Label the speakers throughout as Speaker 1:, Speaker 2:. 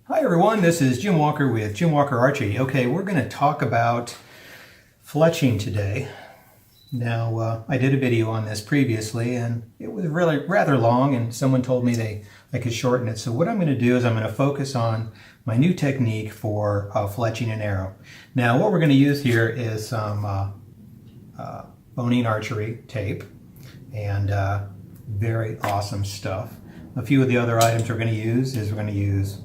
Speaker 1: Hi everyone, this is Jim Walker with Jim Walker Archery. Okay, we're going to talk about fletching today. Now, I did a video on this previously and it was really rather long and someone told me I could shorten it. So what I'm going to do is I'm going to focus on my new technique for fletching an arrow. Now what we're going to use here is some boning archery tape and very awesome stuff. A few of the other items we're going to use is we're going to use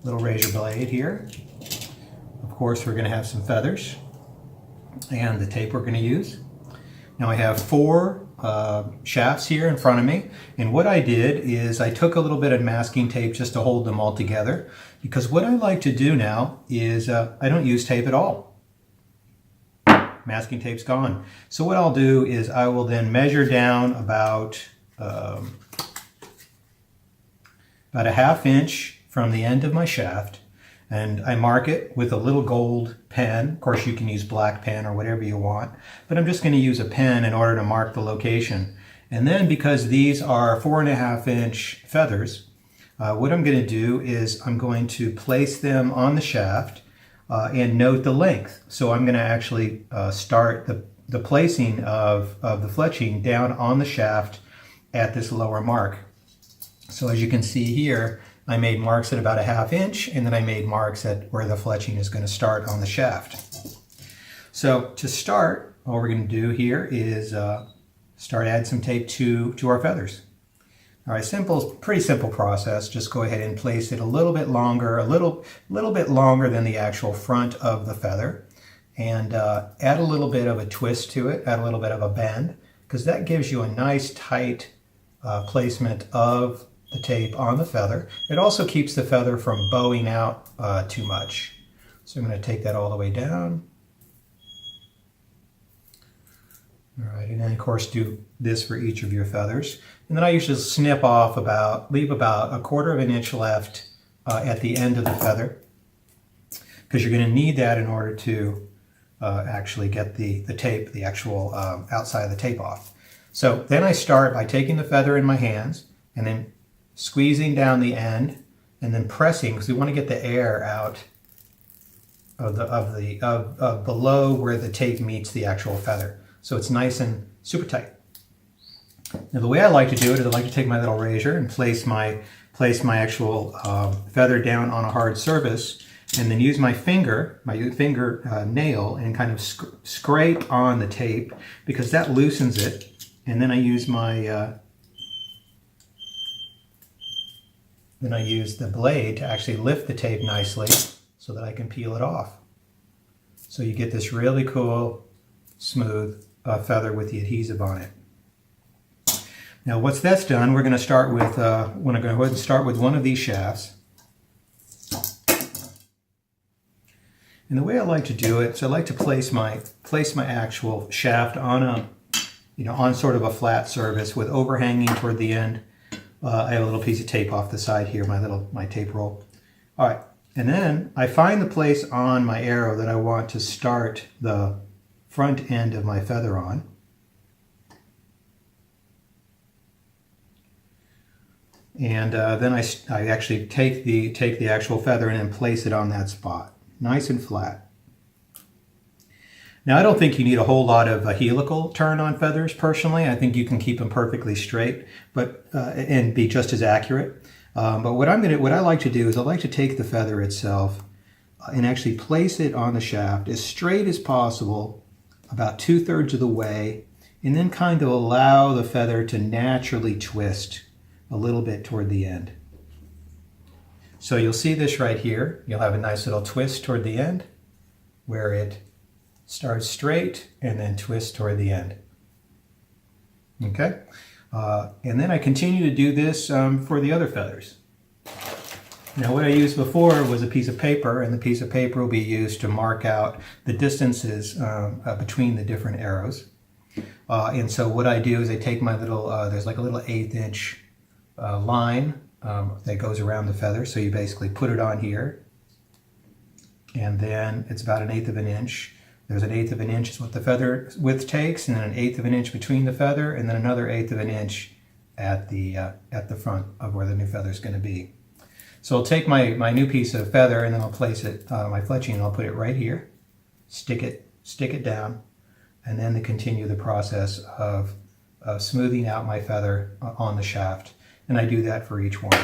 Speaker 1: little razor blade here. Of course, we're going to have some feathers and the tape we're going to use. Now I have four shafts here in front of me, and what I did is I took a little bit of masking tape just to hold them all together, because what I like to do now is I don't use tape at all. Masking tape's gone. So what I'll do is I will then measure down about a ½ inch from the end of my shaft, and I mark it with a little gold pen. Of course you can use black pen or whatever you want, but I'm just going to use a pen in order to mark the location. And then because these are 4½ inch feathers, what I'm going to do is I'm going to place them on the shaft and note the length. So I'm going to actually start the placing of the fletching down on the shaft at this lower mark. So as you can see here, I made marks at about a ½ inch, and then I made marks at where the fletching is going to start on the shaft. So to start, all we're going to do here is start adding some tape to our feathers. All right, pretty simple process. Just go ahead and place it a little bit longer, a little bit longer than the actual front of the feather, and add a little bit of a twist to it, add a little bit of a bend, because that gives you a nice tight placement of the tape on the feather. It also keeps the feather from bowing out too much. So I'm going to take that all the way down. All right, and then of course do this for each of your feathers. And then I usually snip off leave about 1/4 inch left at the end of the feather, because you're going to need that in order to actually get the tape, the actual outside of the tape off. So then I start by taking the feather in my hands and then squeezing down the end and then pressing, because we want to get the air out of below where the tape meets the actual feather, so it's nice and super tight. Now the way I like to do it is I like to take my little razor and place my actual feather down on a hard surface, and then use my finger nail and kind of scrape on the tape, because that loosens it. And then I use the blade to actually lift the tape nicely so that I can peel it off. So you get this really cool, smooth feather with the adhesive on it. Now once that's done, we're going to start with, I'm going to go ahead and start with one of these shafts. And the way I like to do it is I like to place my actual shaft on on sort of a flat surface with overhanging toward the end. I have a little piece of tape off the side here, my tape roll. All right, and then I find the place on my arrow that I want to start the front end of my feather on. And then I actually take the actual feather and then place it on that spot, nice and flat. Now, I don't think you need a whole lot of a helical turn on feathers, personally. I think you can keep them perfectly straight, but and be just as accurate. But what I like to do is I like to take the feather itself and actually place it on the shaft as straight as possible, about 2/3 of the way, and then kind of allow the feather to naturally twist a little bit toward the end. So you'll see this right here. You'll have a nice little twist toward the end where it starts straight and then twist toward the end. Okay, and then I continue to do this for the other feathers. Now what I used before was a piece of paper, and the piece of paper will be used to mark out the distances between the different arrows. And so what I do is I take my little, there's like a little 1/8 inch line that goes around the feather. So you basically put it on here, and then it's about 1/8 inch. There's 1/8 inch is what the feather width takes, and then 1/8 inch between the feather, and then another 1/8 inch at the front of where the new feather is going to be. So I'll take my new piece of feather and then I'll place it, my fletching, and I'll put it right here, stick it down, and then to continue the process of smoothing out my feather on the shaft. And I do that for each one.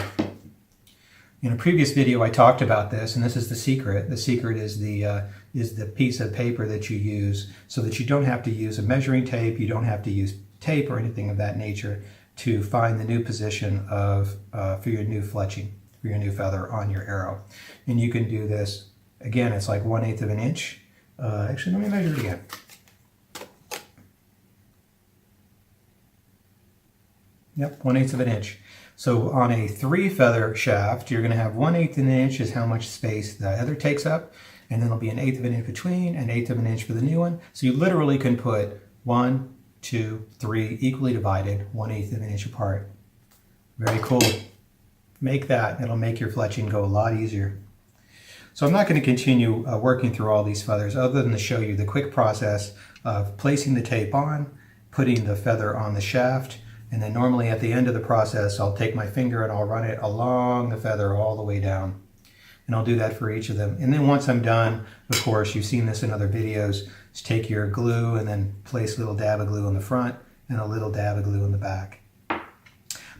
Speaker 1: In a previous video I talked about this, and this is the secret. The secret is the piece of paper that you use so that you don't have to use a measuring tape, you don't have to use tape or anything of that nature to find the new position of for your new fletching, for your new feather on your arrow. And you can do this, again, it's like 1/8 of an inch. Actually, let me measure it again. Yep, 1/8 of an inch. So on a 3 feather shaft, you're going to have 1/8 of an inch is how much space the other takes up, and then there'll be 1/8 of an inch between, 1/8 of an inch for the new one. So you literally can put 1, 2, 3 equally divided, 1/8 of an inch apart. Very cool. Make that. It'll make your fletching go a lot easier. So I'm not going to continue working through all these feathers other than to show you the quick process of placing the tape on, putting the feather on the shaft, and then normally at the end of the process I'll take my finger and I'll run it along the feather all the way down. And I'll do that for each of them. And then once I'm done, of course, you've seen this in other videos, just take your glue and then place a little dab of glue on the front and a little dab of glue in the back.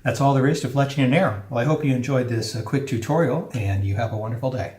Speaker 1: That's all there is to fletching an arrow. Well, I hope you enjoyed this quick tutorial and you have a wonderful day.